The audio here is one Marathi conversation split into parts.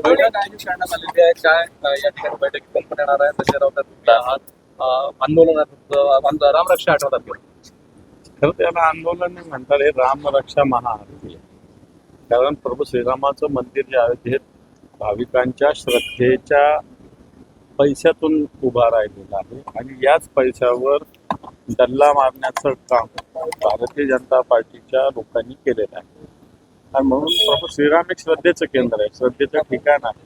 बैठक आयोजित करण्यात आलेली आहे. काय या ठिकाणी बैठकीत कल्पना येणार आहे संजय राऊत तुमच्या आहात आंदोलनात रामरक्षा आठवतात. खरं त्याला आंदोलन नाही म्हणतात, हे रामरक्षा महाआरती आहे. कारण प्रभू श्रीरामाचं मंदिर जे अयोध्येत भाविकांच्या श्रद्धेच्या पैशातून उभा राहिलेला आहे आणि याच पैशावर डल्ला मारण्याचं काम भारतीय जनता पार्टीच्या लोकांनी केलेलं आहे. आणि म्हणून प्रभू श्रीराम एक श्रद्धेचं केंद्र आहे, श्रद्धेचं ठिकाण आहे.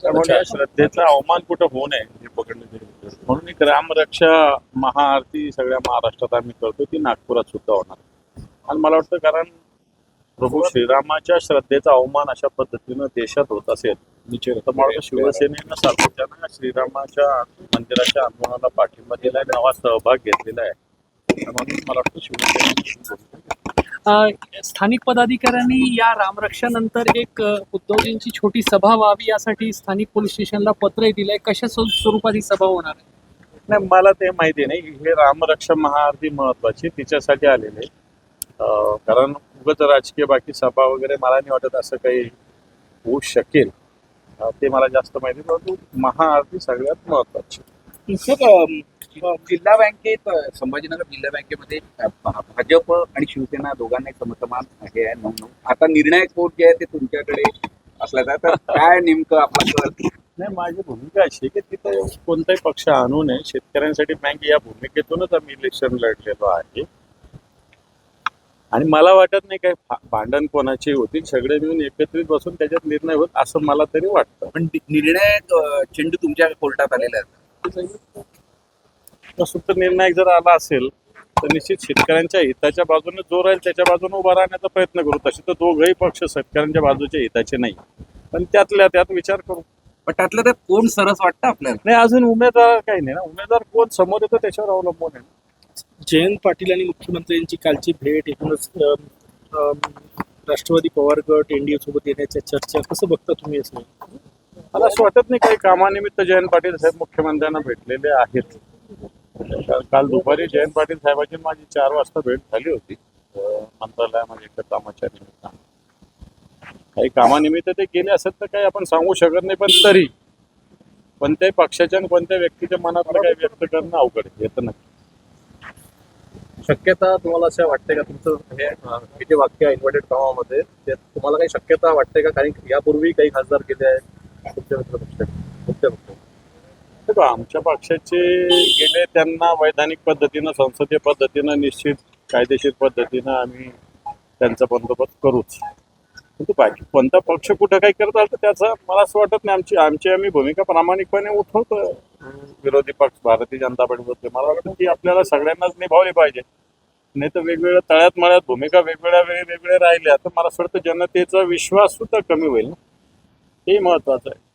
त्यामुळे या श्रद्धेचा अवमान कुठं होऊ नये हे पकडलं गेलं. म्हणून एक रामरक्षा महाआरती सगळ्या महाराष्ट्रात आम्ही करतो, ती नागपुरात सुद्धा होणार. आणि मला वाटतं कारण प्रभू श्रीरामाच्या श्रद्धेचा अवमान अशा पद्धतीनं देशात होत असेल तर मला शिवसेनेनं सातत्यानं श्रीरामाच्या मंदिराच्या आंदोलनाला पाठिंबा दिलाय, नवा सहभाग घेतलेला आहे. म्हणून मला वाटतं शिवसेने स्थानिक पदाधिकाऱ्यांनी या रामरक्षानंतर एक उद्धवजींची छोटी सभा व्हावी यासाठी स्थानिक पोलीस स्टेशनला पत्रही दिलंय. कशा स्वरूपात ही सभा होणार आहे? नाही, मला ते माहिती नाही. हे रामरक्षा महाआरती महत्वाची तिच्यासाठी आलेले, कारण उगाच राजकीय बाकी सभा वगैरे मला नाही वाटत असं काही होऊ शकेल. ते मला जास्त माहिती, परंतु महाआरती सगळ्यात महत्वाची. जिल्हा बँकेत संभाजीनगर जिल्हा बँकेमध्ये भाजप आणि शिवसेना दोघांनाही समसमान हे आहे 9-9. आता निर्णायक वोट जे आहे ते तुमच्याकडे असला तर काय नेमकं आपलं? नाही, माझी भूमिका अशी आहे की तिथं कोणताही पक्ष आणू नये. शेतकऱ्यांसाठी बँक या भूमिकेतूनच आम्ही इलेक्शन लढलेलो आहे आणि मला वाटत नाही काही भांडण कोणाची होतील. सगळे मिळून एकत्रित बसून त्याच्यात निर्णय होत असं मला तरी वाटतं. पण निर्णायक चेंडू तुमच्या कोर्टात आलेला आहे. सुप्त निर्णायक जर आला असेल तर निश्चित शेतकऱ्यांच्या हिताच्या बाजूने जो राहील त्याच्या बाजूने उभा राहण्याचा प्रयत्न करू. तसे तर दोघंही पक्ष शेतकऱ्यांच्या बाजूच्या हिताचे नाही, पण त्यातल्या त्यात विचार करू. पण त्यातलं त्यात कोण सरस वाटतं आपल्याला? नाही, अजून उमेदवार काही नाही ना. उमेदवार कोण समोर येतो त्याच्यावर अवलंबून आहे. जयंत पाटील आणि मुख्यमंत्र्यांची कालची भेट, एकूणच राष्ट्रवादी पवार गट एनडीए सोबत येण्याच्या चर्चा कसं बघता तुम्ही? असं मला असं वाटत नाही काही कामानिमित्त जयंत पाटील साहेब मुख्यमंत्र्यांना भेटलेले आहेत. काल दुपारी जयंत पाटील साहेबांची माझी 4 वाजता भेट झाली होती मंत्रालयामध्ये एका कामाच्या निमित्तानं. काही कामानिमित्त ते गेले असेल तर काही आपण सांगू शकत नाही, पण तरी कोणत्याही पक्षाच्या आणि कोणत्या व्यक्तीच्या मनातलं काही व्यक्त करणं अवघड येतं नक्की. शक्यता तुम्हाला असं वाटते का तुमचं हे जे वाक्य आहे इन्व्हर्टेड कामामध्ये ते तुम्हाला काही शक्यता वाटते का? कारण यापूर्वी काही खासदार गेले आहेत आमच्या पक्षाचे गेले, त्यांना वैधानिक पद्धतीनं संसदीय पद्धतीनं निश्चित कायदेशीर पद्धतीनं आम्ही त्यांचा बंदोबस्त करूच. परंतु बाकी कोणता पक्ष कुठं काही करत आलं तर त्याचा मला असं वाटत नाही. आमची भूमिका प्रामाणिकपणे उठवतो. विरोधी पक्ष भारतीय जनता पार्टीबद्दल मला वाटतं की आपल्याला सगळ्यांनाच निभावली पाहिजे. नाही तर वेगवेगळ्या तळ्यात मळ्यात भूमिका वेगवेगळ्या वेगवेगळ्या राहिल्या तर मला असं वाटतं जनतेचा विश्वास सुद्धा कमी होईल ना. हे महत्वाचं आहे.